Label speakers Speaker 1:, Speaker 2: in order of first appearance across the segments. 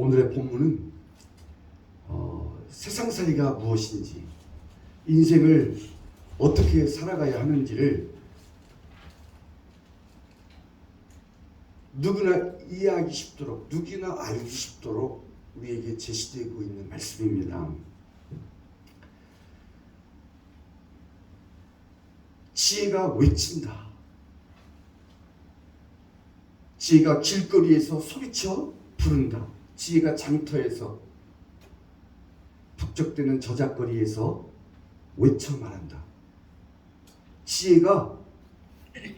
Speaker 1: 오늘의 본문은 세상살이가 무엇인지, 인생을 어떻게 살아가야 하는지를 누구나 이해하기 쉽도록, 누구나 알기 쉽도록 우리에게 제시되고 있는 말씀입니다. 지혜가 외친다. 지혜가 길거리에서 소리쳐 부른다. 지혜가 장터에서 북적대는 저작거리에서 외쳐 말한다. 지혜가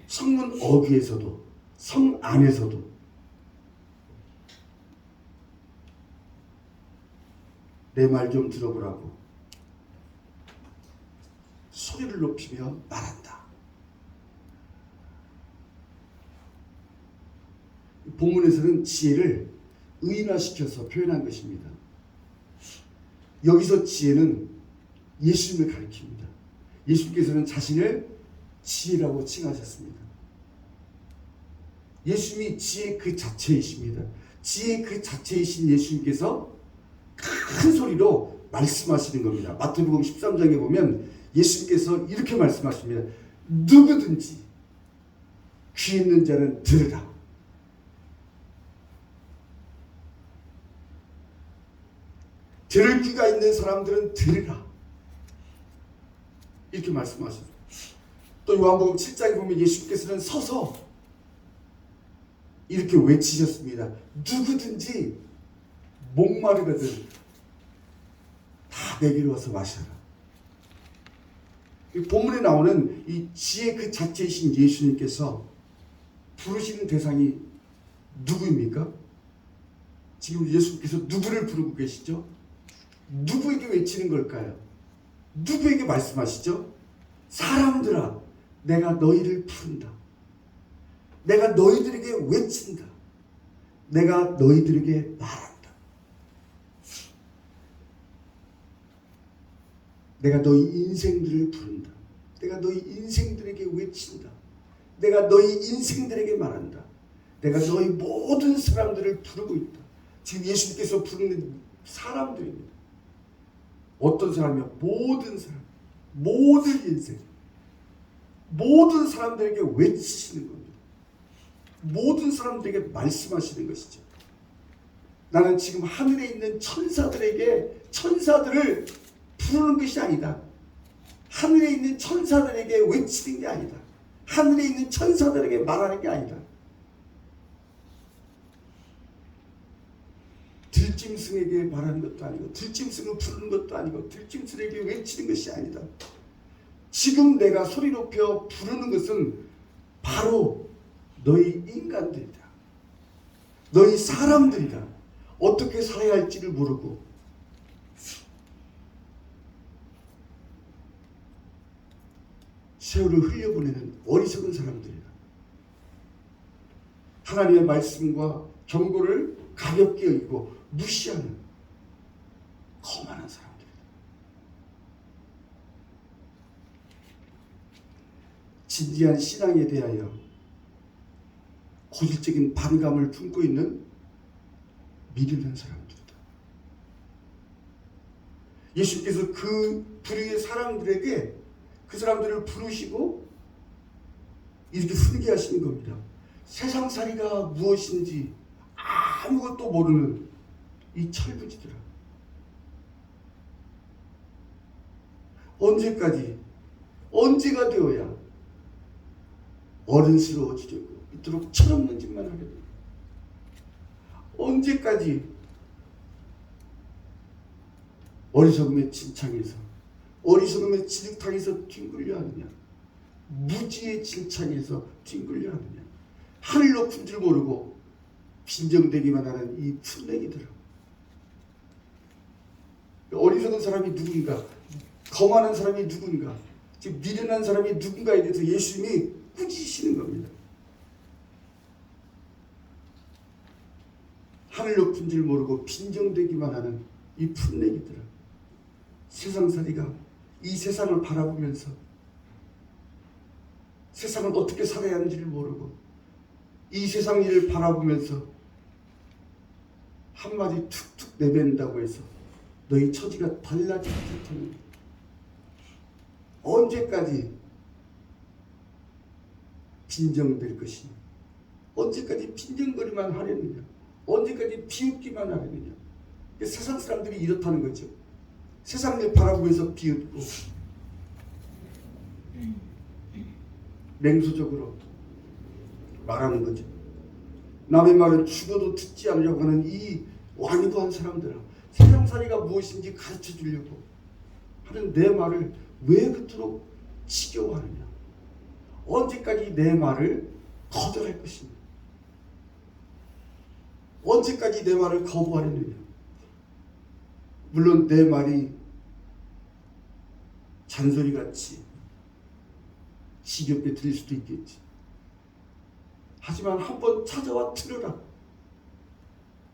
Speaker 1: 성문 어귀에서도 성 안에서도 내 말 좀 들어보라고 소리를 높이며 말한다. 본문에서는 지혜를 의인화시켜서 표현한 것입니다. 여기서 지혜는 예수님을 가리킵니다. 예수님께서는 자신을 지혜라고 칭하셨습니다. 예수님이 지혜 그 자체이십니다. 지혜 그 자체이신 예수님께서 큰 소리로 말씀하시는 겁니다. 마태복음 13장에 보면 예수님께서 이렇게 말씀하십니다. 누구든지 귀 있는 자는 들으라. 들을 귀가 있는 사람들은 들으라. 이렇게 말씀하셨어요. 또 요한복음 7장에 보면 예수님께서는 서서 이렇게 외치셨습니다. 누구든지 목마르거든 다 내게로 와서 마셔라. 이 본문에 나오는 이 지혜 그 자체이신 예수님께서 부르시는 대상이 누구입니까? 지금 예수님께서 누구를 부르고 계시죠? 누구에게 외치는 걸까요? 누구에게 말씀하시죠? 사람들아, 내가 너희를 부른다. 내가 너희들에게 외친다. 내가 너희들에게 말한다. 내가 너희 인생들을 부른다. 내가 너희 인생들에게 외친다. 내가 너희 인생들에게 말한다. 내가 너희 모든 사람들을 부르고 있다. 지금 예수님께서 부르는 사람들입니다. 어떤 사람이요? 모든 사람, 모든 인생, 모든 사람들에게 외치시는 겁니다. 모든 사람들에게 말씀하시는 것이죠. 나는 지금 하늘에 있는 천사들을 부르는 것이 아니다. 하늘에 있는 천사들에게 외치는 게 아니다. 하늘에 있는 천사들에게 말하는 게 아니다. 들짐승에게 말하는 것도 아니고, 들짐승을 부르는 것도 아니고, 들짐승에게 외치는 것이 아니다. 지금 내가 소리 높여 부르는 것은 바로 너희 인간들이다. 너희 사람들이다. 어떻게 살아야 할지를 모르고 세월을 흘려보내는 어리석은 사람들이다. 하나님의 말씀과 경고를 가볍게 여기고 무시하는 거만한 사람들이다. 진지한 신앙에 대하여 고질적인 반감을 품고 있는 미련한 사람들이다. 예수님께서 그 부류의 사람들에게 그 사람들을 부르시고 이렇게 훈계하시는 겁니다. 세상살이가 무엇인지 아무것도 모르는 이 철부지들아. 언제가 되어야 어른스러워지려고 이토록 철없는 짓만 하게 됩니다. 언제까지 어리석음의 진창에서, 어리석음의 진흙탕에서 뒹굴려 하느냐? 무지의 진창에서 뒹굴려 하느냐? 하늘 높은 줄 모르고 빈정대기만 하는 이 풋내기들아. 어리석은 사람이 누군가, 거만한 사람이 누군가, 즉 미련한 사람이 누군가에 대해서 예수님이 꾸짖으시는 겁니다. 하늘 높은 줄 모르고 빈정대기만 하는 이 풋내기들아. 세상살이가 이 세상을 바라보면서 세상을 어떻게 살아야 하는지를 모르고 이 세상 일을 바라보면서 한마디 툭툭 내뱉는다고 해서 너희 처지가 달라질 듯하는 언제까지 빈정될 것이냐? 언제까지 빈정거리만 하려느냐? 언제까지 비웃기만 하려느냐? 세상 사람들이 이렇다는 거죠. 세상을 바라보면서 비웃고 맹수적으로 말하는 거죠. 남의 말은 죽어도 듣지 않으려고 하는 이 완고한 사람들아, 세상살이가 무엇인지 가르쳐 주려고 하는 내 말을 왜 그토록 지겨워하느냐? 언제까지 내 말을 거절할 것이냐? 언제까지 내 말을 거부하려느냐? 물론 내 말이 잔소리같이 지겹게 들릴 수도 있겠지. 하지만 한번 찾아와 들으라.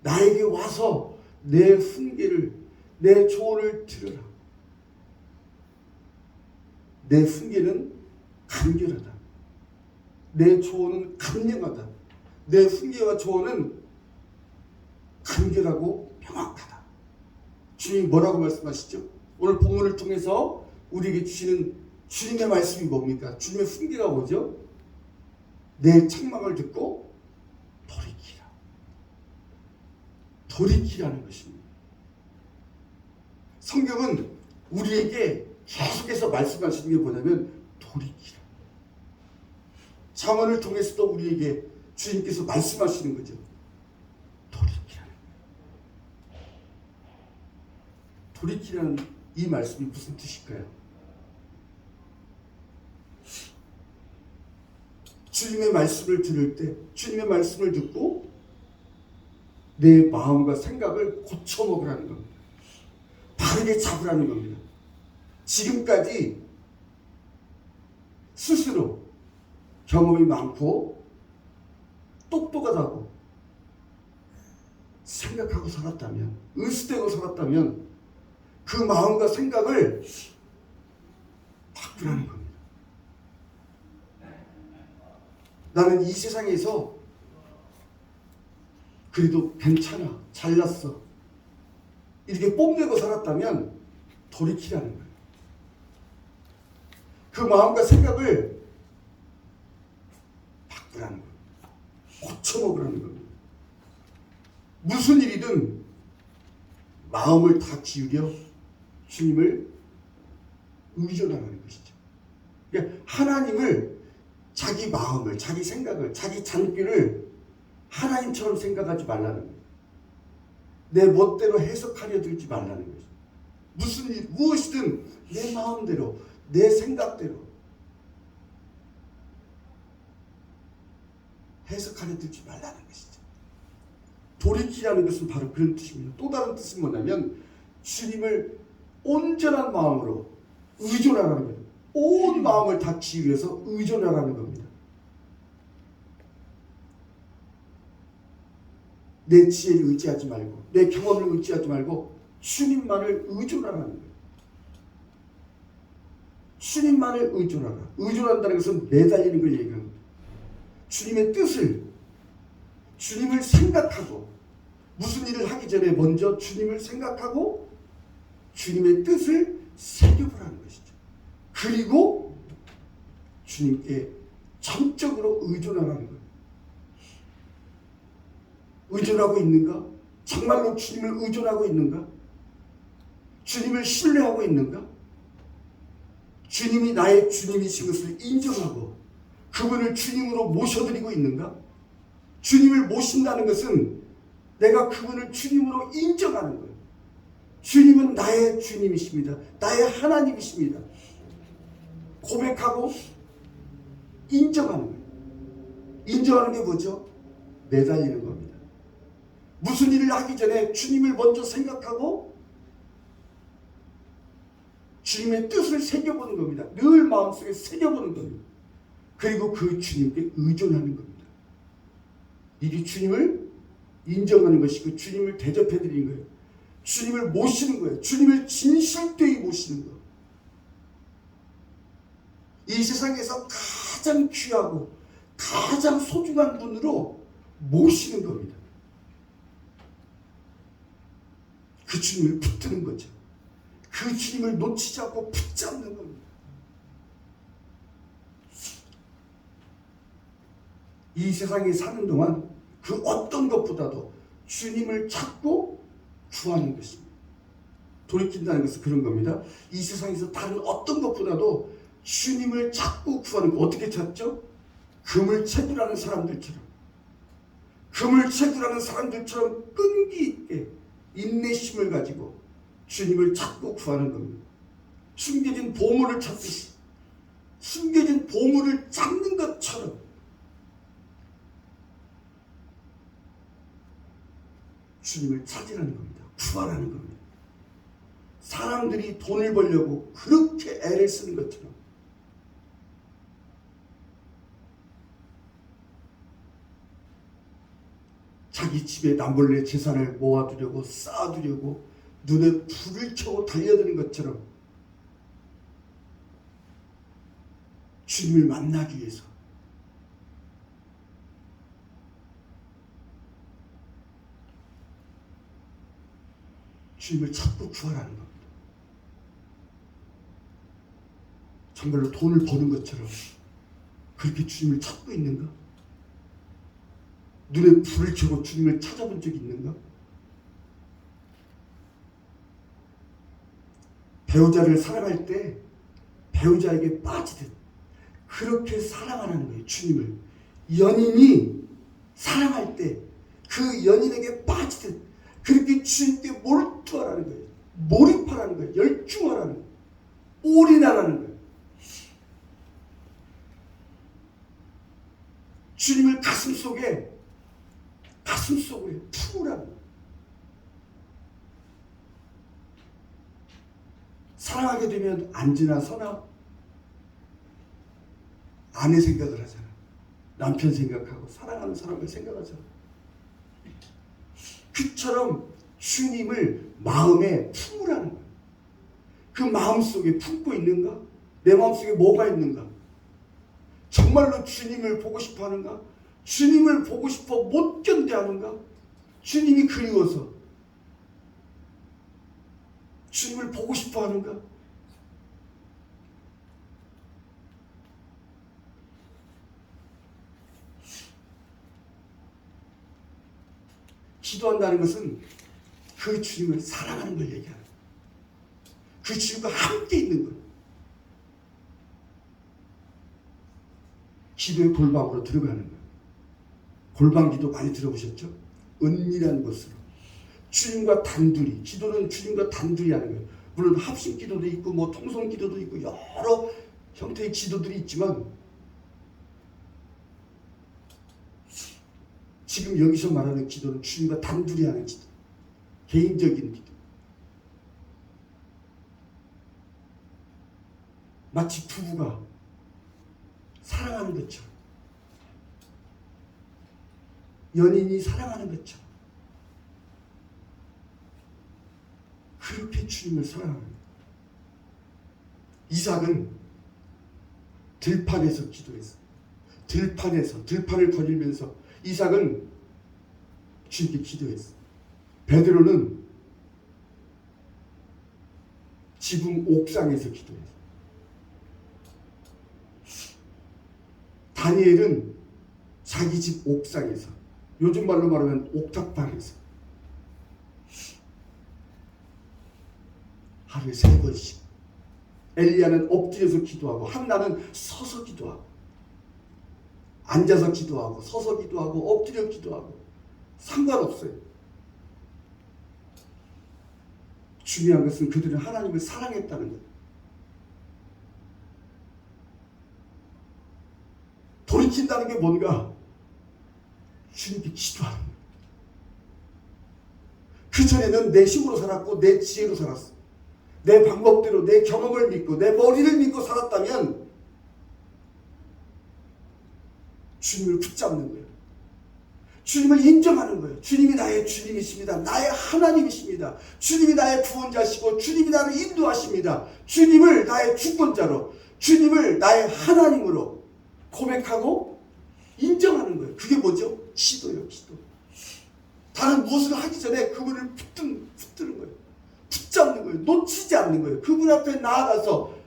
Speaker 1: 나에게 와서 내 훈계를, 내 조언을 들으라. 내 훈계는 간결하다. 내 조언은 간명하다. 내 훈계와 조언은 간결하고 명확하다. 주님이 뭐라고 말씀하시죠? 오늘 본문을 통해서 우리에게 주시는 주님의 말씀이 뭡니까? 주님의 훈계가 뭐죠? 내 책망을 듣고 돌이키라. 돌이키라는 것입니다. 성경은 우리에게 계속해서 말씀하시는 게 뭐냐면 돌이키라. 잠언을 통해서도 우리에게 주님께서 말씀하시는 거죠. 돌이키라는 거예요. 돌이키라는 이 말씀이 무슨 뜻일까요? 주님의 말씀을 들을 때, 주님의 말씀을 듣고 내 마음과 생각을 고쳐먹으라는 겁니다. 바르게 잡으라는 겁니다. 지금까지 스스로 경험이 많고 똑똑하다고 생각하고 살았다면, 으스대고 살았다면 그 마음과 생각을 바꾸라는 겁니다. 나는 이 세상에서 그래도 괜찮아, 잘났어, 이렇게 뽐내고 살았다면 돌이키라는 거예요. 그 마음과 생각을 바꾸라는 거예요. 고쳐먹으라는 겁니다. 무슨 일이든 마음을 다 기울여 주님을 의존하는 것이죠. 그러니까 하나님을, 자기 마음을, 자기 생각을, 자기 잔귀를 하나님처럼 생각하지 말라는 거예요. 내 멋대로 해석하려 들지 말라는 거죠. 무슨 일, 무엇이든 내 마음대로, 내 생각대로 해석하려 들지 말라는 것이죠. 돌이키라는 것은 바로 그런 뜻입니다. 또 다른 뜻은 뭐냐면 주님을 온전한 마음으로 의존하라는 거예요. 온 마음을 다 기울여서 의존하라는 겁니다. 내 지혜를 의지하지 말고, 내 경험을 의지하지 말고 주님만을 의존하라는 거예요. 주님만을 의존하라. 의존한다는 것은 매달리는 걸 얘기합니다. 주님의 뜻을, 주님을 생각하고, 무슨 일을 하기 전에 먼저 주님을 생각하고 주님의 뜻을 새겨보라는 것이죠. 그리고 주님께 전적으로 의존하라는 거예요. 의존하고 있는가? 정말로 주님을 의존하고 있는가? 주님을 신뢰하고 있는가? 주님이 나의 주님이신 것을 인정하고 그분을 주님으로 모셔드리고 있는가? 주님을 모신다는 것은 내가 그분을 주님으로 인정하는 거예요. 주님은 나의 주님이십니다. 나의 하나님이십니다. 고백하고 인정하는 거예요. 인정하는 게 뭐죠? 매달리는 겁니다. 무슨 일을 하기 전에 주님을 먼저 생각하고 주님의 뜻을 새겨보는 겁니다. 늘 마음속에 새겨보는 겁니다. 그리고 그 주님께 의존하는 겁니다. 이게 주님을 인정하는 것이고 주님을 대접해드리는 거예요. 주님을 모시는 거예요. 주님을 진실되이 모시는 거예요. 이 세상에서 가장 귀하고 가장 소중한 분으로 모시는 겁니다. 그 주님을 붙드는 거죠. 그 주님을 놓치지 않고 붙잡는 겁니다. 이 세상에 사는 동안 그 어떤 것보다도 주님을 찾고 구하는 것입니다. 돌이킨다는 것은 그런 겁니다. 이 세상에서 다른 어떤 것보다도 주님을 찾고 구하는 거. 어떻게 찾죠? 금을 채굴하는 사람들처럼, 금을 채굴하는 사람들처럼 끈기 있게 인내심을 가지고 주님을 찾고 구하는 겁니다. 숨겨진 보물을 찾듯이, 숨겨진 보물을 찾는 것처럼 주님을 찾으라는 겁니다. 구하라는 겁니다. 사람들이 돈을 벌려고 그렇게 애를 쓰는 것처럼 자기 집에 남몰래 재산을 모아두려고 쌓아두려고 눈에 불을 켜고 달려드는 것처럼 주님을 만나기 위해서 주님을 찾고 구하라는 겁니다. 정말로 돈을 버는 것처럼 그렇게 주님을 찾고 있는가? 눈에 불을 켜고 주님을 찾아본 적이 있는가? 배우자를 사랑할 때 배우자에게 빠지듯 그렇게 사랑하라는 거예요. 주님을. 연인이 사랑할 때 그 연인에게 빠지듯 그렇게 주님께 몰두하라는 거예요. 몰입하라는 거예요. 열중하라는 거예요. 올인하라는 거예요. 주님을 가슴속으로 품으라는 거예요. 사랑하게 되면 안지나 서나 아내 생각을 하잖아. 남편 생각하고 사랑하는 사람을 생각하잖아. 그처럼 주님을 마음에 품으라는 거예요. 그 마음속에 품고 있는가? 내 마음속에 뭐가 있는가? 정말로 주님을 보고 싶어 하는가? 주님을 보고 싶어 못 견뎌하는가? 주님이 그리워서 주님을 보고 싶어 하는가? 기도한다는 것은 그 주님을 사랑하는 걸 얘기하는 거예요. 그 주님과 함께 있는 거예요. 기도의 골방으로 들어가는 거예요. 골방 기도 많이 들어보셨죠? 은밀한 곳으로 주님과 단둘이, 기도는 주님과 단둘이 하는 거예요. 물론 합심 기도도 있고 뭐 통성 기도도 있고 여러 형태의 기도들이 있지만 지금 여기서 말하는 기도는 주님과 단둘이 하는 기도, 개인적인 기도. 마치 부부가 사랑하는 것처럼, 연인이 사랑하는 것처럼 그렇게 주님을 사랑하는 거예요. 이삭은 들판에서 기도했어요. 들판을 거닐면서 이삭은 주님께 기도했어요. 베드로는 지붕 옥상에서 기도했어요. 다니엘은 자기 집 옥상에서, 요즘 말로 말하면 옥탑방에서 하루에 3번씩. 엘리야는 엎드려서 기도하고 한나는 서서 기도하고 앉아서 기도하고 서서 기도하고 엎드려 기도하고 상관없어요. 중요한 것은 그들은 하나님을 사랑했다는 거예요. 돌이킨다는 게 뭔가? 주님께 기도하는 거예요. 그전에는 내 힘으로 살았고 내 지혜로 살았어. 내 방법대로 내 경험을 믿고 내 머리를 믿고 살았다면 주님을 붙잡는 거예요. 주님을 인정하는 거예요. 주님이 나의 주님이십니다. 나의 하나님이십니다. 주님이 나의 구원자시고 주님이 나를 인도하십니다. 주님을 나의 주권자로, 주님을 나의 하나님으로 고백하고 인정하는 거예요. 그게 뭐죠? 기도예요. 기도. 다른 무엇을 하기 전에 그분을 붙드는 거예요. 거예요. 놓치지 않는 거예요. 그분 앞에 나아가서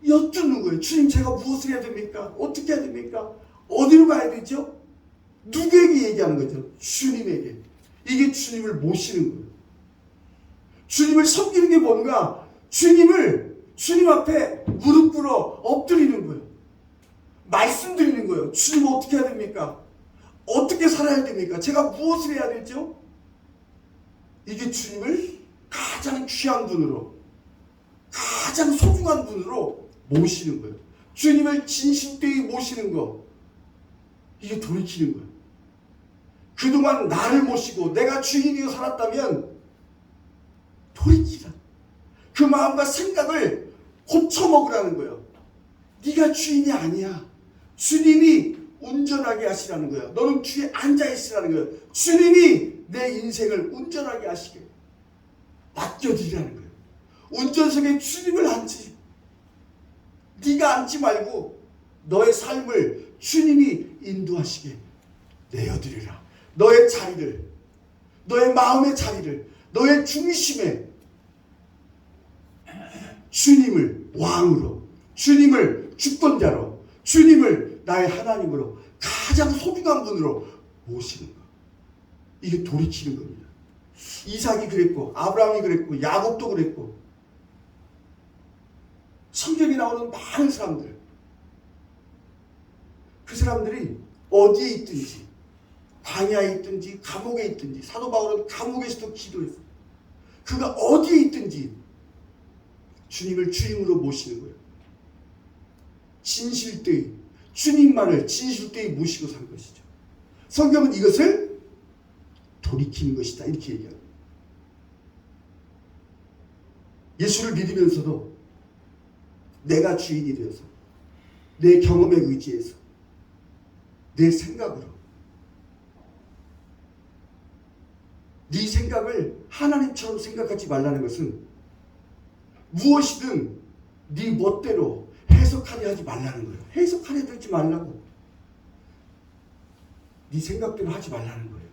Speaker 1: 여쭙는 거예요. 주님, 제가 무엇을 해야 됩니까? 어떻게 해야 됩니까? 어디로 가야 되죠? 누구에게 얘기하는 거죠? 주님에게. 이게 주님을 모시는 거예요. 주님을 섬기는 게 뭔가? 주님 앞에 무릎 꿇어 엎드리는 거예요. 말씀드리는 거예요. 주님, 어떻게 해야 됩니까? 어떻게 살아야 됩니까? 제가 무엇을 해야 되죠? 이게 주님을 가장 귀한 분으로, 가장 소중한 분으로 모시는 거예요. 주님을 진실되이 모시는 거, 이게 돌이키는 거예요. 그동안 나를 모시고 내가 주인이어 살았다면 돌이키라. 그 마음과 생각을 고쳐먹으라는 거예요. 네가 주인이 아니야. 주님이 운전하게 하시라는 거예요. 너는 뒤에 앉아있으라는 거예요. 주님이 내 인생을 운전하게 하시게 맡겨드리라는 거예요. 운전석에 주님을 앉지. 네가 앉지 말고 너의 삶을 주님이 인도하시게 내어드리라. 너의 자리를, 너의 마음의 자리를, 너의 중심에 주님을 왕으로, 주님을 주권자로, 주님을 나의 하나님으로, 가장 소중한 분으로 모시는 것. 이게 돌이키는 겁니다. 이삭이 그랬고, 아브라함이 그랬고, 야곱도 그랬고, 성경에 나오는 많은 사람들, 그 사람들이 어디에 있든지, 광야에 있든지, 감옥에 있든지, 사도 바울은 감옥에서도 기도했어요. 그가 어디에 있든지 주님을 주임으로 모시는 거예요. 진실되이, 주님만을 진실되이 모시고 산 것이죠. 성경은 이것을 돌이키는 것이다, 이렇게 얘기합니다. 예수를 믿으면서도 내가 주인이 되어서, 내 경험에 의지해서, 내 생각으로, 네 생각을 하나님처럼 생각하지 말라는 것은 무엇이든 네 멋대로 해석하려 하지 말라는 거예요. 해석하려 들지 말라고. 네 생각대로 하지 말라는 거예요.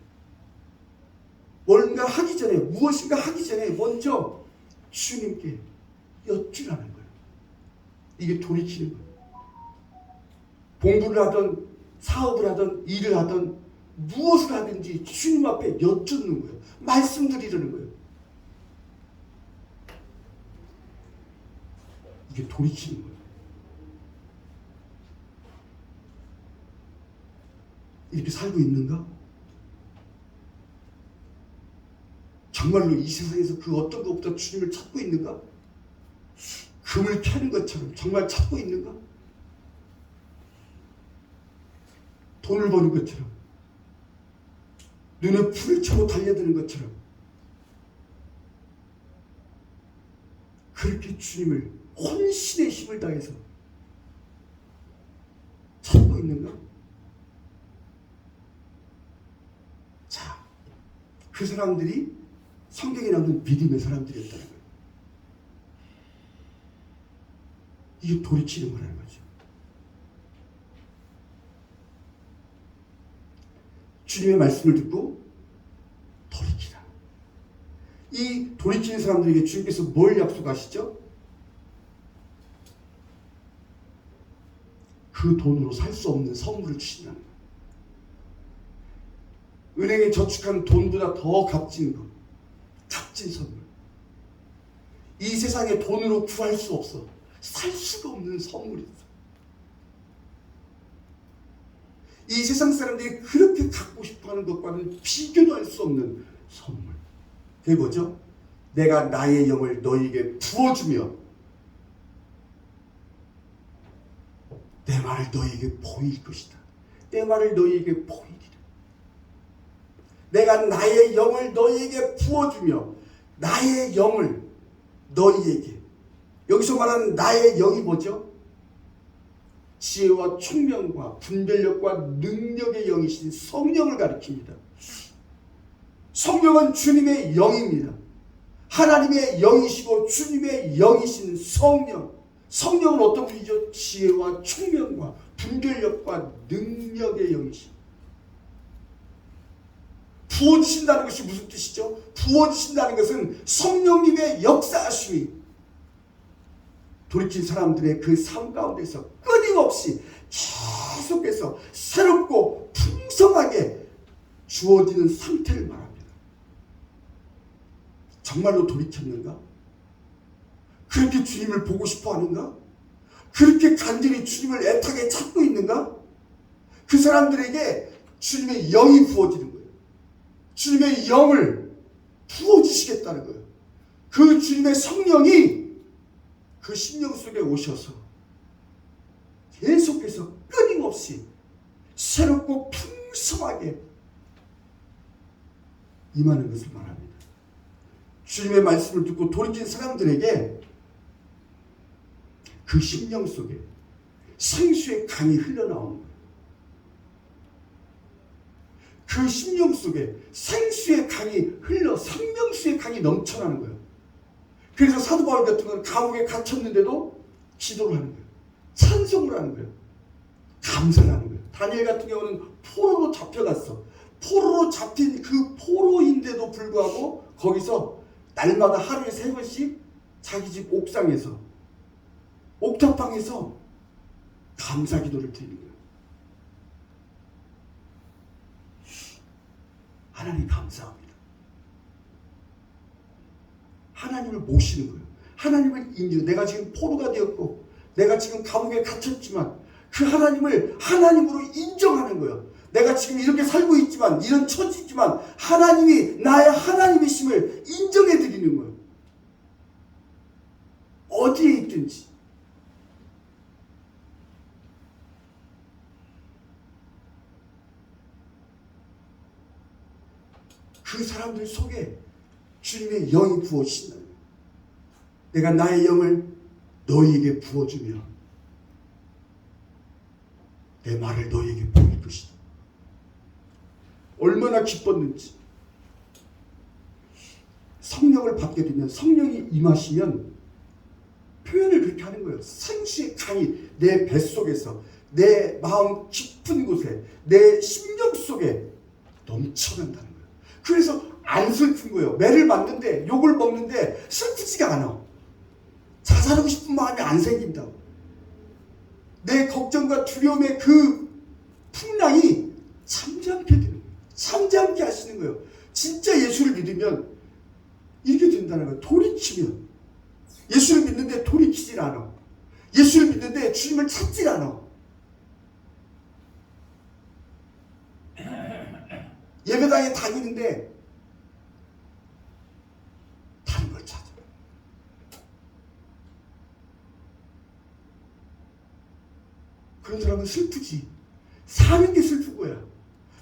Speaker 1: 뭔가 하기 전에, 무엇인가 하기 전에 먼저 주님께 여쭈라는 거예요. 이게 돌이키는 거예요. 공부를 하든 사업을 하든 일을 하든 무엇을 하든지 주님 앞에 여쭙는 거예요. 말씀드리려는 거예요. 이게 돌이키는 거예요. 이렇게 살고 있는가? 정말로 이 세상에서 그 어떤 것보다 주님을 찾고 있는가? 금을 캐는 것처럼 정말 찾고 있는가? 돈을 버는 것처럼, 눈에 불을 켜고 달려드는 것처럼, 그렇게 주님을 혼신의 힘을 다해서 찾고 있는가? 자, 그 사람들이 성경에 나오는 믿음의 사람들이었다는 거예요. 이게 돌이키는 거라는 거죠. 주님의 말씀을 듣고 돌이키라. 이 돌이키는 사람들에게 주님께서 뭘 약속하시죠? 그 돈으로 살 수 없는 선물을 주신다는 거예요. 은행에 저축한 돈보다 더 값진 것, 값진 선물. 이 세상에 돈으로 구할 수 없어, 살 수가 없는 선물이 있어. 이 세상 사람들이 그렇게 갖고 싶어하는 것과는 비교도 할 수 없는 선물. 그게 뭐죠? 내가 나의 영을 너희에게 부어주며 내 말을 너희에게 보일 것이다. 내 말을 너희에게 보이리라. 내가 나의 영을 너희에게 부어주며 나의 영을 너희에게, 여기서 말하는 나의 영이 뭐죠? 지혜와 총명과 분별력과 능력의 영이신 성령을 가리킵니다. 성령은 주님의 영입니다. 하나님의 영이시고 주님의 영이신 성령. 성령은 어떤 분이죠? 지혜와 총명과 분별력과 능력의 영이십니다. 부어주신다는 것이 무슨 뜻이죠? 부어주신다는 것은 성령님의 역사하심이 돌이킨 사람들의 그 삶 가운데서 끊임없이 계속해서 새롭고 풍성하게 주어지는 상태를 말합니다. 정말로 돌이켰는가? 그렇게 주님을 보고 싶어 하는가? 그렇게 간절히 주님을 애타게 찾고 있는가? 그 사람들에게 주님의 영이 부어지는 거예요. 주님의 영을 부어주시겠다는 거예요. 그 주님의 성령이 그 심령 속에 오셔서 계속해서 끊임없이 새롭고 풍성하게 임하는 것을 말합니다. 주님의 말씀을 듣고 돌이킨 사람들에게 그 심령 속에 생수의 강이 흘러나오는 거예요. 그 심령 속에 생수의 강이 흘러 생명수의 강이 넘쳐나는 거예요. 그래서 사도 바울 같은 건 감옥에 갇혔는데도 기도를 하는 거예요. 찬송을 하는 거예요. 감사를 하는 거예요. 다니엘 같은 경우는 포로로 잡혀갔어. 포로로 잡힌 그 포로인데도 불구하고 거기서 날마다 하루에 3번씩 자기 집 옥상에서 옥탑방에서 감사 기도를 드리는 거예요. 하나님 감사합니다. 하나님을 모시는 거예요. 하나님을 인정. 내가 지금 포로가 되었고 내가 지금 감옥에 갇혔지만 그 하나님을 하나님으로 인정하는 거예요. 내가 지금 이렇게 살고 있지만 이런 처지지만 하나님이 나의 하나님이심을 인정해 드리는 거예요. 어디에 있든지. 그 사람들 속에 주님의 영이 부어주신다. 내가 나의 영을 너희에게 부어주며 내 말을 너희에게 보일 것이다. 얼마나 기뻤는지. 성령을 받게 되면 성령이 임하시면 표현을 그렇게 하는 거예요. 생수의 강이 내 뱃속에서 내 마음 깊은 곳에 내 심령 속에 넘쳐난다는 거예요. 그래서 안 슬픈 거예요. 매를 맞는데 욕을 먹는데 슬프지가 않아. 자살하고 싶은 마음이 안 생긴다고. 내 걱정과 두려움의 그 풍랑이 잠잠게 되는 거예요. 잠잠게 하시는 거예요. 진짜 예수를 믿으면 이렇게 된다는 거예요. 돌이키면. 예수를 믿는데 돌이키질 않아. 예수를 믿는데 주님을 찾질 않아. 예배당에 다니는데 다른 걸 찾아. 그런 사람은 슬프지. 사는 게 슬픈 거야.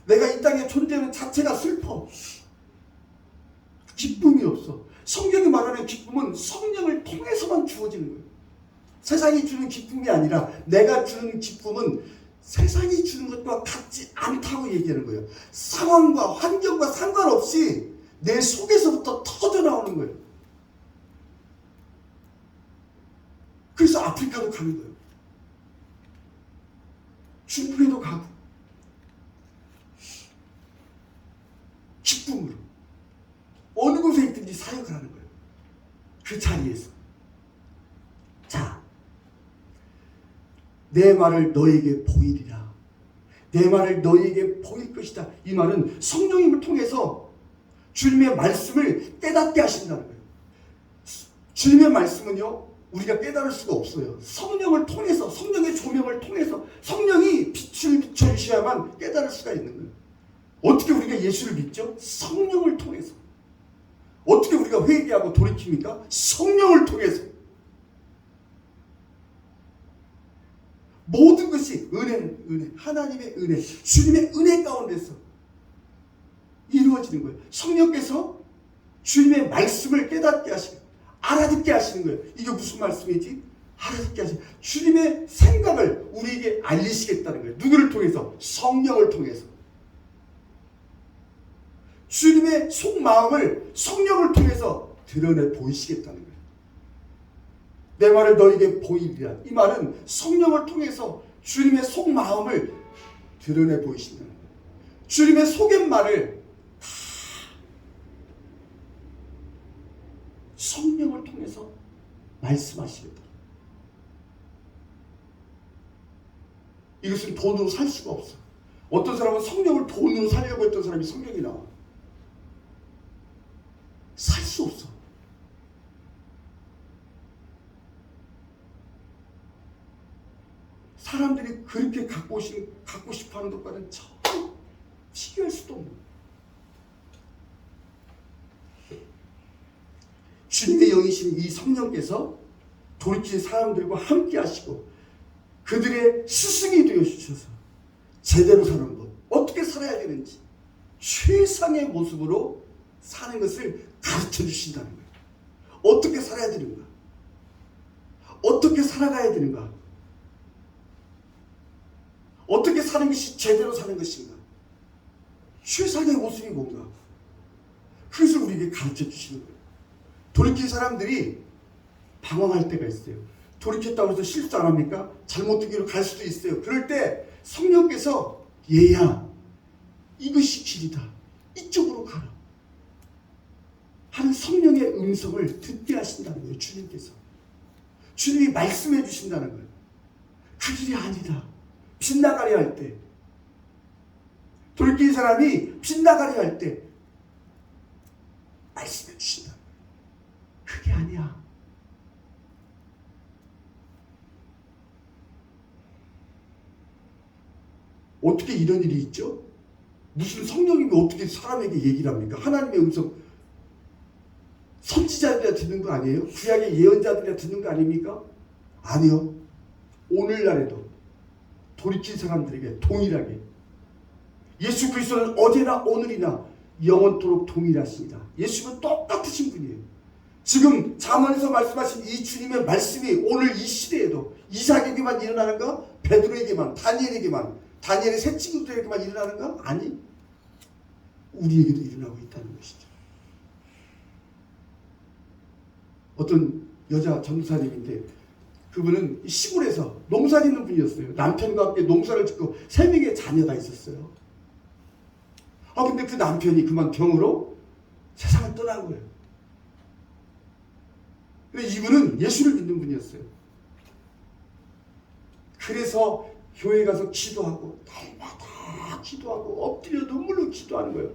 Speaker 1: 내가 이 땅에 존재하는 자체가 슬퍼. 기쁨이 없어. 성경이 말하는 기쁨은 성령을 통해서만 주어지는 거예요. 세상이 주는 기쁨이 아니라 내가 주는 기쁨은 세상이 주는 것과 같지 않다고 얘기하는 거예요. 상황과 환경과 상관없이 내 속에서부터 터져나오는 거예요. 그래서 아프리카도 가는 거예요. 중국에도 가고 기쁨으로 어느 곳에 있든지 사역을 하는 거예요. 그 자리에서. 자, 내 말을 너에게 보이리라. 내 말을 너에게 보일 것이다. 이 말은 성령님을 통해서 주님의 말씀을 깨닫게 하신다는 거예요. 주님의 말씀은요, 우리가 깨달을 수가 없어요. 성령을 통해서, 성령의 조명을 통해서 성령이 빛을 비춰주셔야만 깨달을 수가 있는 거예요. 어떻게 우리가 예수를 믿죠? 성령을 통해서. 어떻게 우리가 회개하고 돌이킵니까? 성령을 통해서. 모든 것이 은혜는 은혜, 하나님의 은혜, 주님의 은혜 가운데서 이루어지는 거예요. 성령께서 주님의 말씀을 깨닫게 하시고 알아듣게 하시는 거예요. 이게 무슨 말씀이지? 알아듣게 하시는 거예요. 주님의 생각을 우리에게 알리시겠다는 거예요. 누구를 통해서? 성령을 통해서. 주님의 속마음을 성령을 통해서 드러내 보이시겠다는 거예요. 내 말을 너에게 보이리라. 이 말은 성령을 통해서 주님의 속마음을 드러내 보이신다는 거예요. 주님의 속의 말을 다 성령을 통해서 말씀하시겠다. 이것은 돈으로 살 수가 없어. 어떤 사람은 성령을 돈으로 살려고 했던 사람이 성령이 나와. 살 수 없어. 사람들이 그렇게 갖고 싶어 하는 것과는 전혀 비교할 수도 없는 거예요. 주님의 영이신 이 성령께서 돌이킨 사람들과 함께 하시고 그들의 스승이 되어 주셔서 제대로 사는 것, 어떻게 살아야 되는지 최상의 모습으로 사는 것을 가르쳐 주신다는 거예요. 어떻게 살아야 되는가? 어떻게 살아가야 되는가? 어떻게 사는 것이 제대로 사는 것인가? 최상의 모습이 뭔가? 그것을 우리에게 가르쳐 주시는 거예요. 돌이킨 사람들이 방황할 때가 있어요. 돌이켰다고 해서 실수 안 합니까? 잘못된 길로 갈 수도 있어요. 그럴 때 성령께서 얘야 이것이 길이다. 이쪽으로 가라. 하는 성령의 음성을 듣게 하신다는 거예요. 주님께서. 주님이 말씀해 주신다는 거예요. 그 길이 아니다. 빗나가려 할 때, 돌이킨 사람이 빗나가려 할 때 말씀해 주신다. 그게 아니야. 어떻게 이런 일이 있죠? 무슨 성령님이 어떻게 사람에게 얘기를 합니까? 하나님의 음성, 선지자들이 듣는 거 아니에요? 구약의 예언자들이 듣는 거 아닙니까? 아니요. 오늘날에도 돌이킨 사람들에게 동일하게 예수 그리스도는 어제나 오늘이나 영원토록 동일하십니다. 예수는 똑같으신 분이에요. 지금 잠언에서 말씀하신 이 주님의 말씀이 오늘 이 시대에도 이삭에게만 일어나는가? 베드로에게만, 다니엘의 세 친구들에게만 일어나는가? 아니, 우리에게도 일어나고 있다는 것이죠. 어떤 여자 전도사님인데 그분은 시골에서 농사 짓는 분이었어요. 남편과 함께 농사를 짓고 3명의 자녀가 있었어요. 근데 그 남편이 그만 병으로 세상을 떠난 거예요. 근데 이분은 예수를 믿는 분이었어요. 그래서 교회 가서 기도하고 날마다 기도하고 엎드려 눈물로 기도하는 거예요.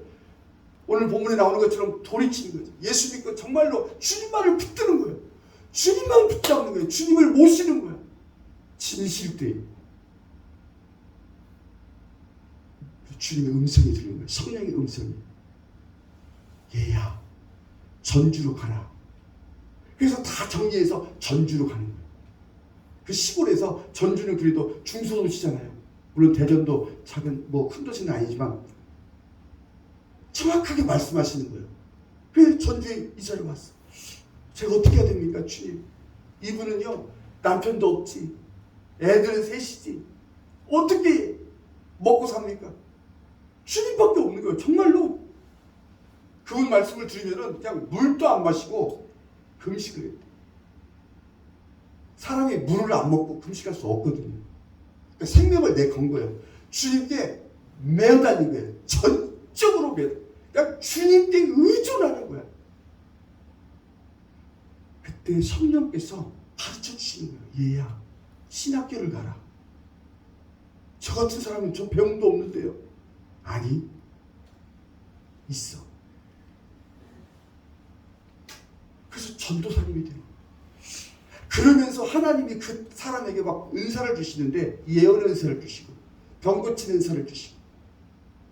Speaker 1: 오늘 본문에 나오는 것처럼 돌이키는 거죠. 예수 믿고 정말로 주님만을 붙드는 거예요. 주님만 붙잡는 거예요. 주님을 모시는 거예요. 진실 때 주님의 음성이 들리는 거예요. 성령의 음성이. 얘야 전주로 가라. 그래서 다 정리해서 전주로 가는 거예요. 그 시골에서 전주는 그래도 중소도시잖아요. 물론 대전도 작은 큰 도시는 아니지만 정확하게 말씀하시는 거예요. 왜 전주에 이 자리에 왔어? 제가 어떻게 해야 됩니까, 주님? 이분은요 남편도 없지, 애들은 셋이지, 어떻게 먹고 삽니까? 주님밖에 없는 거예요. 정말로 그분 말씀을 들으면은 그냥 물도 안 마시고 금식을 했대. 사람이 물을 안 먹고 금식할 수 없거든요. 그러니까 생명을 내건 거예요. 주님께 매어달린 거예요. 전적으로 그냥 주님께 의존하는 거야. 그때 성령께서 가르쳐 주시는 거예요. 얘야 신학교를 가라. 저 같은 사람은 저 병도 없는데요. 아니 있어. 그래서 전도사님이 돼요. 그러면서 하나님이 그 사람에게 막 은사를 주시는데 예언 은사를 주시고 병 고치는 은사를 주시고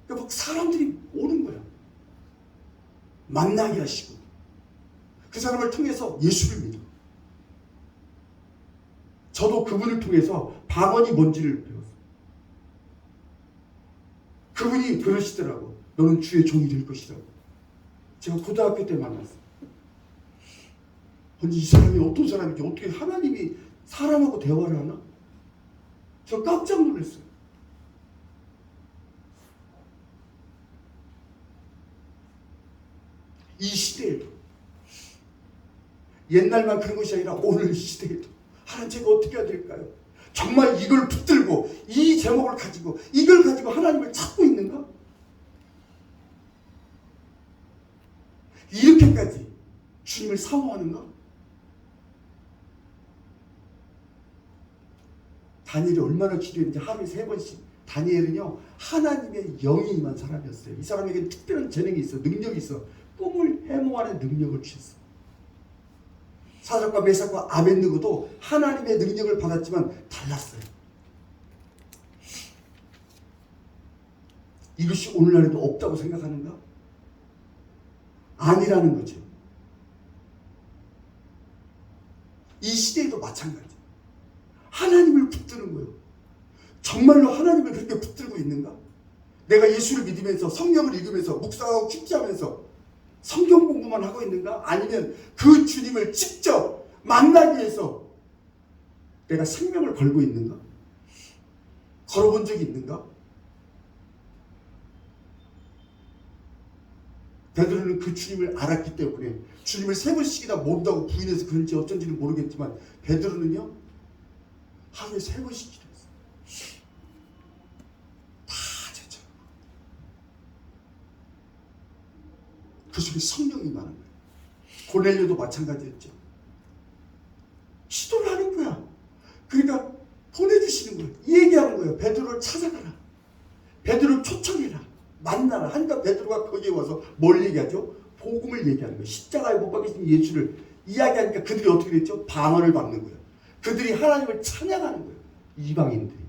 Speaker 1: 그러니까 막 사람들이 오는 거야. 만나게 하시고 그 사람을 통해서 예수를 믿어. 저도 그분을 통해서 방언이 뭔지를 배웠어요. 그분이 그러시더라고. 너는 주의 종이 될 것이라고. 제가 고등학교 때 만났어요. 아니 이 사람이 어떤 사람인지, 어떻게 하나님이 사람하고 대화를 하나? 저 깜짝 놀랐어요. 이 시대에도, 옛날만 그런 것이 아니라 오늘 시대에도 하나님 제가 어떻게 해야 될까요? 정말 이걸 붙들고 이 제목을 가지고 이걸 가지고 하나님을 찾고 있는가? 이렇게까지 주님을 사모하는가? 다니엘이 얼마나 기도했는지 하루에 3번씩. 다니엘은요 하나님의 영이 임한 사람이었어요. 이 사람에게 특별한 재능이 있어, 능력이 있어. 꿈을 해몽하는 능력을 주셨어. 사드락과 메삭과 아벤느고도 하나님의 능력을 받았지만 달랐어요. 이것이 오늘날에도 없다고 생각하는가? 아니라는 거죠. 이 시대에도 마찬가지. 하나님을 붙드는 거예요. 정말로 하나님을 그렇게 붙들고 있는가? 내가 예수를 믿으면서 성경을 읽으면서 묵상하고 큐티하면서 성경 공부만 하고 있는가? 아니면 그 주님을 직접 만나기 위해서 내가 생명을 걸고 있는가? 걸어본 적이 있는가? 베드로는 그 주님을 알았기 때문에 주님을 3번씩이나 모른다고 부인해서 그런지 어쩐지는 모르겠지만 베드로는요 하루에 3번씩 기도했어요. 다 제쳐. 그 속에 성령이 많은 거예요. 고넬료도 마찬가지였죠. 기도를 하는 거야. 그러니까 보내주시는 거예요. 얘기하는 거예요. 베드로를 찾아가라. 베드로를 초청해라. 만나라. 하니까 베드로가 거기에 와서 뭘 얘기하죠? 복음을 얘기하는 거예요. 십자가에 못 박히신 예수를 이야기하니까 그들이 어떻게 됐죠? 방언을 받는 거예요. 그들이 하나님을 찬양하는 거예요. 이방인들이.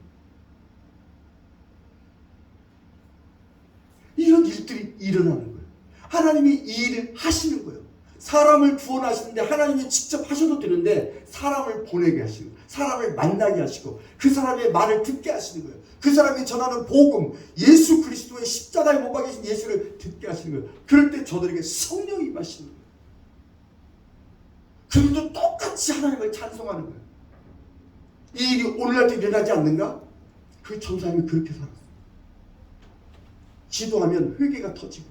Speaker 1: 이런 일들이 일어나는 거예요. 하나님이 이 일을 하시는 거예요. 사람을 구원하시는데 하나님이 직접 하셔도 되는데 사람을 보내게 하시고 사람을 만나게 하시고 그 사람의 말을 듣게 하시는 거예요. 그 사람이 전하는 복음, 예수 그리스도의 십자가에 못 박히신 예수를 듣게 하시는 거예요. 그럴 때 저들에게 성령이 임하시는 거예요. 그들도 똑같이 하나님을 찬송하는 거예요. 이 일이 오늘날도 일어나지 않는가? 그 전사님이 그렇게 살았어요. 기도하면 회개가 터지고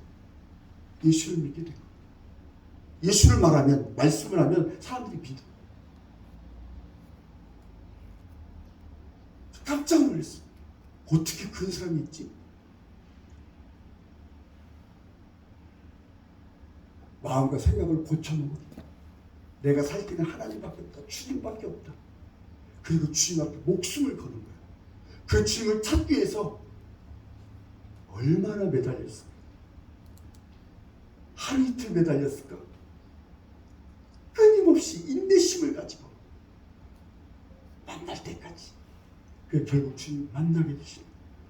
Speaker 1: 예수를 믿게 되고 예수를 말하면, 말씀을 하면 사람들이 믿어. 깜짝 놀랐어. 어떻게 그런 사람이 있지? 마음과 생각을 고쳐놓고 내가 살 길은 하나님밖에 없다. 주님밖에 없다. 그리고 주님 앞에 목숨을 거는 거야. 그 주님을 찾기 위해서 얼마나 매달렸을까? 하루 이틀 매달렸을까? 끊임없이 인내심을 가지고 만날 때까지. 그 결국 주님 만나게 되시는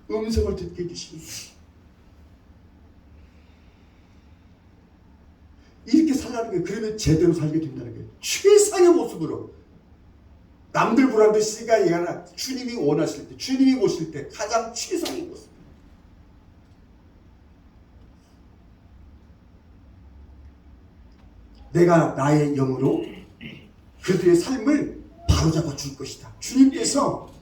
Speaker 1: 음성을 듣게 해주시는 이렇게 살라는 거예요. 그러면 제대로 살게 된다는 거예요. 최상의 모습으로 남들 보란 듯이가 아니라 주님이 원하실 때, 주님이 보실 때 가장 최상의 모습. 내가 나의 영으로 그들의 삶을 바로잡아 줄 것이다. 주님께서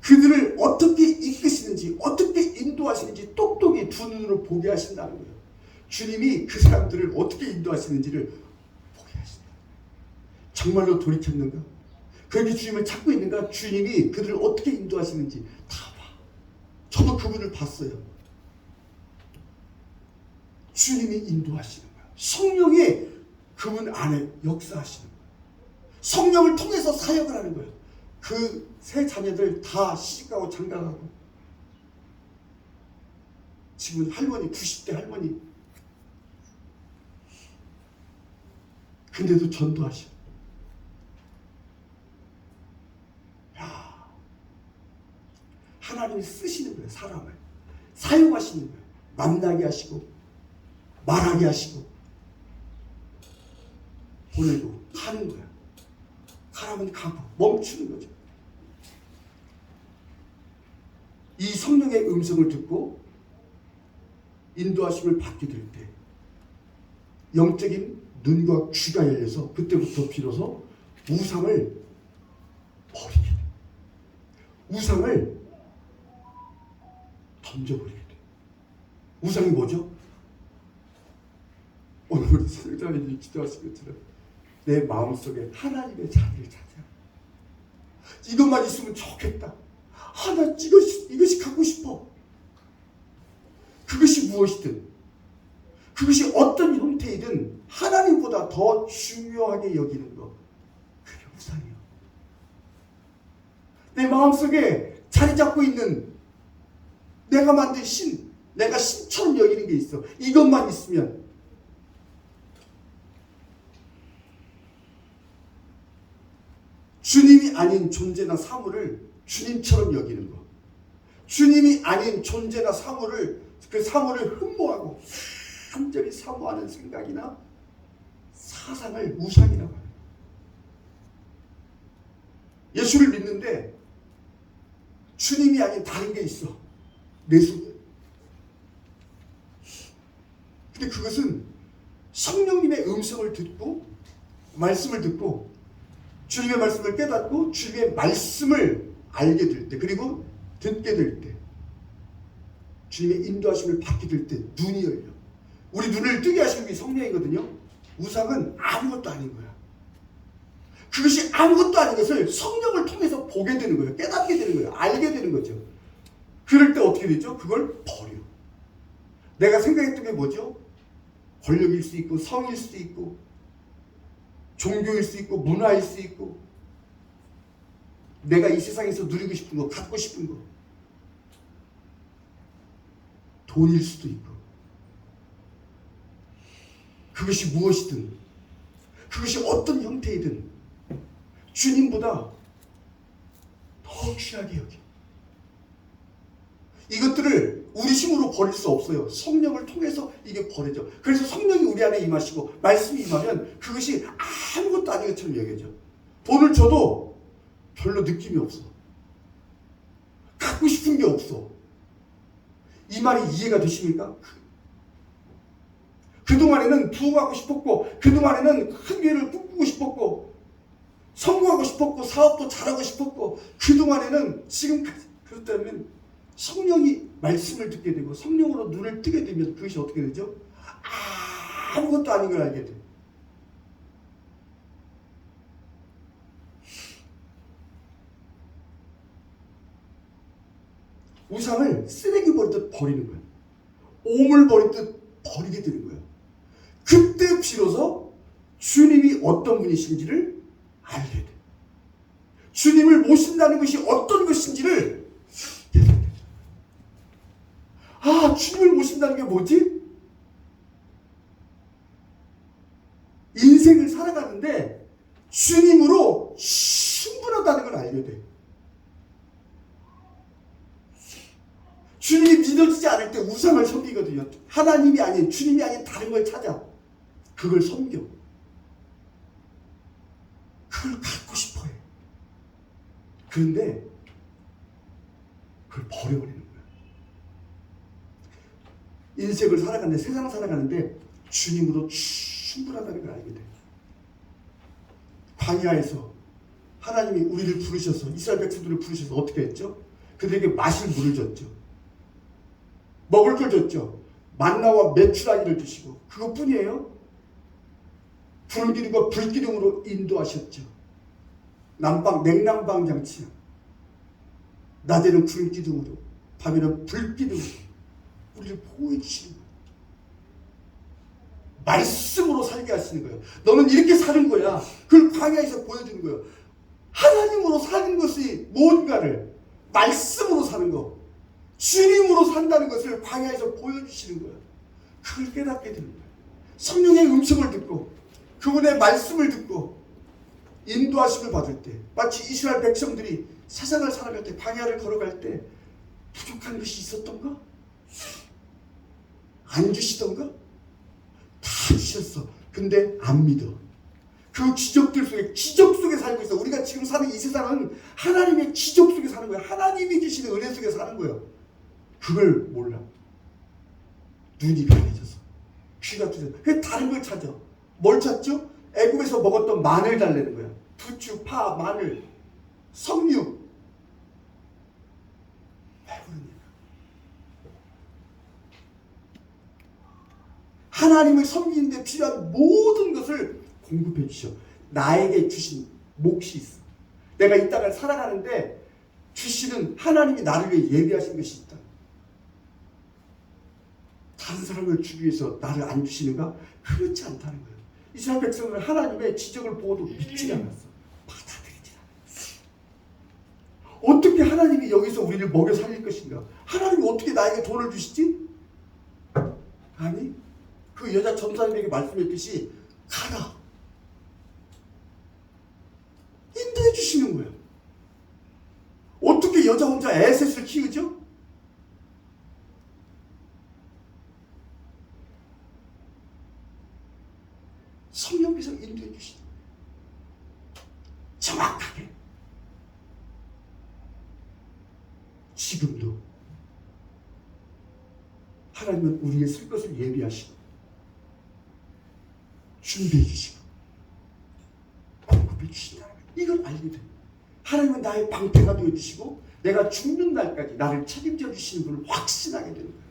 Speaker 1: 그들을 어떻게 이끄시는지, 어떻게 인도하시는지 똑똑히 두 눈으로 보게 하신다는 거예요. 주님이 그 사람들을 어떻게 인도하시는지를 보게 하신다. 정말로 돌이켰는가? 그렇게 주님을 찾고 있는가? 주님이 그들을 어떻게 인도하시는지 다 봐. 저도 그분을 봤어요. 주님이 인도하시는 거예요. 성령이 그분 안에 역사하시는 거예요. 성령을 통해서 사역을 하는 거예요. 그 세 자녀들 다 시집가고 장가가고 지금 할머니 90대 할머니 근데도 전도하셔. 야, 하나님이 쓰시는 거예요. 사람을 사용하시는 거예요. 만나게 하시고 말하게 하시고 보내고 가는 거야. 가라면 가고 멈추는 거죠. 이 성령의 음성을 듣고 인도하심을 받게 될 때 영적인 눈과 귀가 열려서 그때부터 비로소 우상을 버리게 돼. 우상을 던져버리게 돼. 우상이 뭐죠? 오늘 우리 선생님이 기도하신 것처럼 내 마음속에 하나님의 자리를 찾아. 이것만 있으면 좋겠다. 나 이것이 갖고 싶어. 그것이 무엇이든 그것이 어떤 형태이든 하나님보다 더 중요하게 여기는 것, 그게 우상이에요. 내 마음속에 자리 잡고 있는 내가 만든 신, 내가 신처럼 여기는 게 있어. 이것만 있으면 주님이 아닌 존재나 사물을 주님처럼 여기는 것, 주님이 아닌 존재나 사물을, 그 사물을 흠모하고 간절히 사모하는 생각이나 사상을 우상이라고 해요. 예수를 믿는데 주님이 아닌 다른 게 있어, 내 속에. 근데 그것은 성령님의 음성을 듣고, 말씀을 듣고, 주님의 말씀을 깨닫고 주님의 말씀을 알게 될 때, 그리고 듣게 될 때, 주님의 인도하심을 받게 될 때 눈이 열려. 우리 눈을 뜨게 하시는 게 성령이거든요. 우상은 아무것도 아닌 거야. 그것이 아무것도 아닌 것을 성령을 통해서 보게 되는 거예요. 깨닫게 되는 거예요. 알게 되는 거죠. 그럴 때 어떻게 되죠? 그걸 버려. 내가 생각했던 게 뭐죠? 권력일 수 있고, 성일 수 있고, 종교일 수 있고, 문화일 수 있고, 내가 이 세상에서 누리고 싶은 거, 갖고 싶은 거, 돈일 수도 있고, 그것이 무엇이든, 그것이 어떤 형태이든 주님보다 더 귀하게 여겨. 이것들을 우리 힘으로 버릴 수 없어요. 성령을 통해서 이게 버려져. 그래서 성령이 우리 안에 임하시고 말씀이 임하면 그것이 아무것도 아닌 것처럼 여겨져. 돈을 줘도 별로 느낌이 없어. 갖고 싶은 게 없어. 이 말이 이해가 되십니까? 그동안에는 부흥하고 싶었고, 그동안에는 큰 교회를 꿈꾸고 싶었고, 성공하고 싶었고, 사업도 잘하고 싶었고, 그동안에는 지금까지 그렇다면 성령이 말씀을 듣게 되고 성령으로 눈을 뜨게 되면 그것이 어떻게 되죠? 아무것도 아닌 걸 알게 돼. 우상을 쓰레기 버리듯 버리는 거야. 오물 버리듯 버리게 되는 거야. 그때 비로소 주님이 어떤 분이신지를 알게 돼. 주님을 모신다는 것이 어떤 것인지를 깨닫게 돼. 아, 주님을 모신다는 게 뭐지? 인생을 살아가는데 주님으로 충분하다는 걸 알게 돼. 주님이 믿어지지 않을 때 우상을 섬기거든요. 하나님이 아닌, 주님이 아닌 다른 걸 찾아 그걸 섬겨. 그걸 갖고 싶어 해. 그런데 그걸 버려버리는 거야. 인생을 살아가는데, 세상을 살아가는데 주님으로 충분하다는 걸 알게 돼. 광야에서 하나님이 우리를 부르셔서, 이스라엘 백성들을 부르셔서 어떻게 했죠? 그들에게 마실 물을 줬죠. 먹을 걸 줬죠. 만나와 메추라기를 주시고, 그것뿐이에요. 불기둥과 불기둥으로 인도하셨죠. 냉난방 장치야. 낮에는 불기둥으로, 밤에는 불기둥으로 우리를 보호해 주시는 거예요. 말씀으로 살게 하시는 거예요. 너는 이렇게 사는 거야. 그걸 광야에서 보여주는 거예요. 하나님으로 사는 것이 뭔가를, 말씀으로 사는 거, 주님으로 산다는 것을 광야에서 보여주시는 거예요. 그걸 깨닫게 되는 거예요. 성령의 음성을 듣고 그분의 말씀을 듣고 인도하심을 받을 때, 마치 이스라엘 백성들이 세상을 살아갈 때, 광야를 걸어갈 때 부족한 것이 있었던가? 안 주시던가? 다 주셨어. 근데 안 믿어. 그 기적들 속에, 기적 속에 살고 있어. 우리가 지금 사는 이 세상은 하나님의 기적 속에 사는 거야. 하나님이 주시는 은혜 속에 사는 거야. 그걸 몰라. 눈이 가려져서, 귀가 뚫려서. 그래서 다른 걸 찾아. 뭘 찾죠? 애굽에서 먹었던 마늘 달래는 거야. 부추, 파, 마늘, 석류. 왜 그러냐? 하나님을 섬기는 데 필요한 모든 것을 공급해 주셔. 나에게 주신 몫이 있어. 내가 이 땅을 살아가는데 주시는, 하나님이 나를 위해 예비하신 것이 있다. 다른 사람을 주기 위해서 나를 안 주시는가? 그렇지 않다는 거예요. 이스라엘 백성들은 하나님의 지적을 보고도 믿지 않았어. 받아들이지 않았어. 어떻게 하나님이 여기서 우리를 먹여 살릴 것인가? 하나님이 어떻게 나에게 돈을 주시지? 아니, 그 여자 전사님에게 말씀했듯이 가라. 인도해 주시는 거예요. 어떻게 여자 혼자 에셋을 키우죠? 성령께서 인도해 주시는 거예요. 정확하게. 지금도 하나님은 우리의 쓸 것을 예비하시고 준비해 주시고 공급해 주신다는 거예요. 이걸 알게 돼요. 하나님은 나의 방패가 되어주시고 내가 죽는 날까지 나를 책임져 주시는 분을 확신하게 되는 거예요.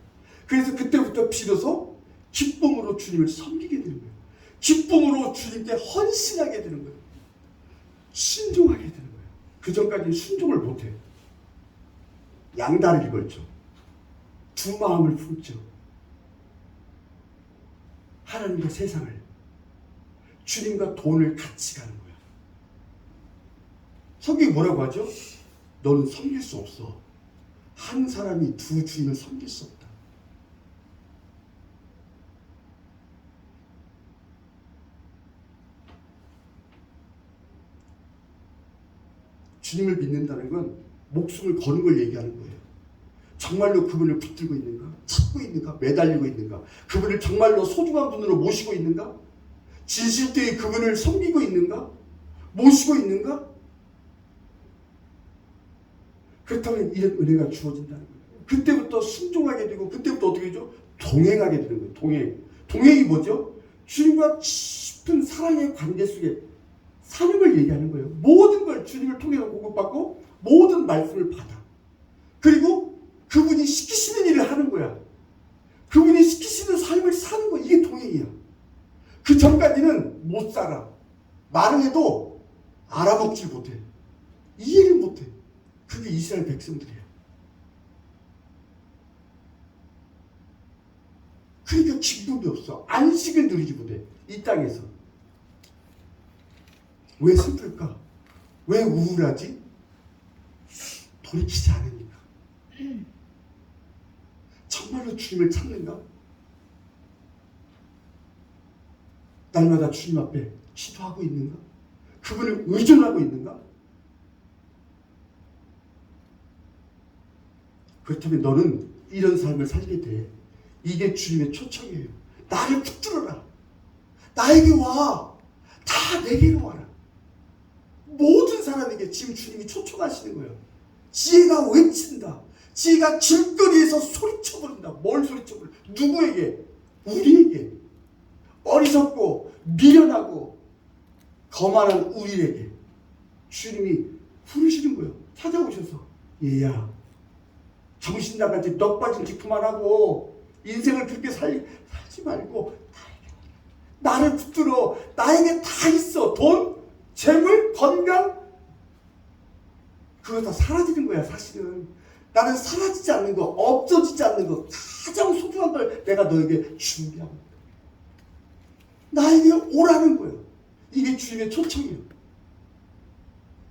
Speaker 1: 그래서 그때부터 비로소 기쁨으로 주님을 섬기게 되는 거예요. 기쁨으로 주님께 헌신하게 되는 거예요. 순종하게 되는 거예요. 그 전까지는 순종을 못해요. 양다리를 걸죠. 두 마음을 품죠. 하나님과 세상을, 주님과 돈을 같이 가는 거예요. 성경이 뭐라고 하죠? 너는 섬길 수 없어. 한 사람이 두 주님을 섬길 수 없다. 주님을 믿는다는 건 목숨을 거는 걸 얘기하는 거예요. 정말로 그분을 붙들고 있는가? 찾고 있는가? 매달리고 있는가? 그분을 정말로 소중한 분으로 모시고 있는가? 진실되이 그분을 섬기고 있는가? 모시고 있는가? 그렇다면 이런 은혜가 주어진다는 거예요. 그때부터 순종하게 되고 그때부터 어떻게 되죠? 동행하게 되는 거예요. 동행. 동행이 뭐죠? 주님과 깊은 사랑의 관계 속에 사는 걸 얘기하는 거예요. 모든 걸 주님을 통해서 공급받고 모든 말씀을 받아. 그리고 그분이 시키시는 일을 하는 거야. 그분이 시키시는 삶을 사는 거. 이게 동행이야. 그 전까지는 못 살아. 말을 해도 알아먹질 못해. 이해를 못해. 그게 이스라엘 백성들이야. 그러니까 기쁨이 없어. 안식을 누리지 못해. 이 땅에서. 왜 슬플까? 왜 우울하지? 돌이키지 않으니까. 정말로 주님을 찾는가? 날마다 주님 앞에 기도하고 있는가? 그분을 의존하고 있는가? 그렇다면 너는 이런 삶을 살게 돼. 이게 주님의 초청이에요. 나를 붙들어라. 나에게 와. 다 내게로 와라. 모든 사람에게 지금 주님이 초청하시는 거예요. 지혜가 외친다. 지혜가 길거리에서 소리쳐 부른다. 뭘 소리쳐 부른다? 누구에게? 우리에게. 어리석고 미련하고 거만한 우리에게 주님이 부르시는 거예요. 찾아오셔서 얘야, 정신 나간 짓 넋 빠진 짓 그만하고 인생을 그렇게 살지 말고 나를 붙들어. 나에게 다 있어. 돈, 재물, 건강, 그거 다 사라지는 거야. 사실은 나는 사라지지 않는 거, 없어지지 않는 거, 가장 소중한 걸 내가 너에게 준비하고 있다. 나에게 오라는 거예요. 이게 주님의 초청이에요.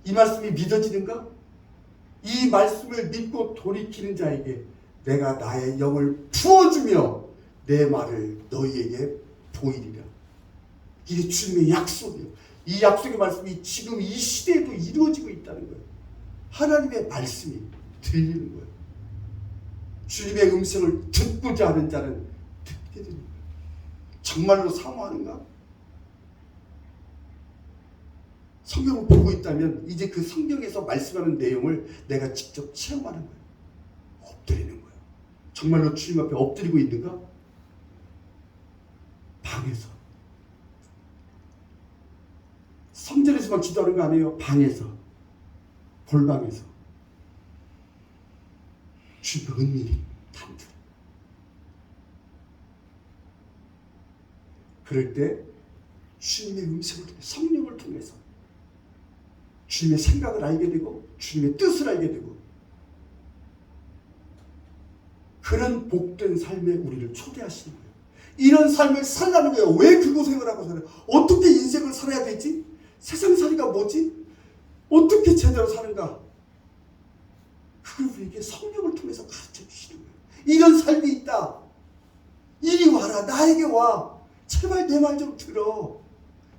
Speaker 1: 이 말씀이 믿어지는가? 이 말씀을 믿고 돌이키는 자에게 내가 나의 영을 부어주며 내 말을 너희에게 보이리라. 이게 주님의 약속이에요. 이 약속의 말씀이 지금 이 시대에도 이루어지고 있다는 거예요. 하나님의 말씀이 들리는 거예요. 주님의 음성을 듣고자 하는 자는 듣게 되는 거예요. 정말로 사모하는가? 성경을 보고 있다면 이제 그 성경에서 말씀하는 내용을 내가 직접 체험하는 거예요. 엎드리는 거예요. 정말로 주님 앞에 엎드리고 있는가? 방에서. 성전에서만 기도하는 거 아니에요. 방에서. 골방에서. 주님과 은밀히 단둘. 그럴 때 주님의 음성을 통해 성령을 통해서 주님의 생각을 알게 되고 주님의 뜻을 알게 되고 그 그런 복된 삶에 우리를 초대하시는 거예요. 이런 삶을 살라는 거예요. 왜 그 고생을 하고 살아요? 어떻게 인생을 살아야 되지? 세상살이가 뭐지? 어떻게 제대로 사는가? 그걸 우리에게 성령을 통해서 가르쳐 주시는 거예요. 이런 삶이 있다. 이리 와라. 나에게 와. 제발 내 말 좀 들어.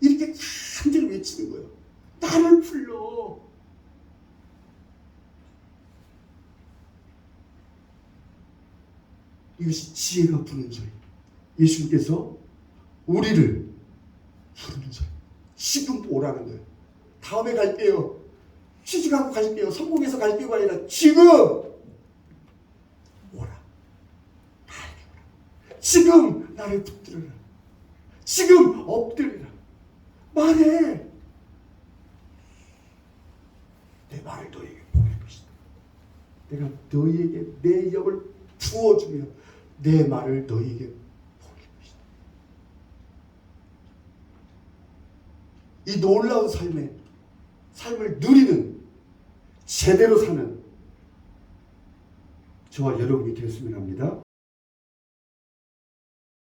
Speaker 1: 이렇게 간절히 외치는 거예요. 나를 불러. 이것이 지혜가 부는 소리. 예수님께서 우리를 부르는 소리. 지금 오라는 거예요. 다음에 갈게요. 취직하고 갈게요. 성공해서 갈게요가 아니라 지금 오라. 나에게 오라. 지금 나를 붙들어라. 지금 엎드려라. 말해. 내 말을 너에게 보낼 것이다. 내가 너에게 내 영을 부어주며 내 말을 너에게 보낼 것이다. 이 놀라운 삶을 누리는 제대로 사는 저와 여러분이 되었으면 합니다.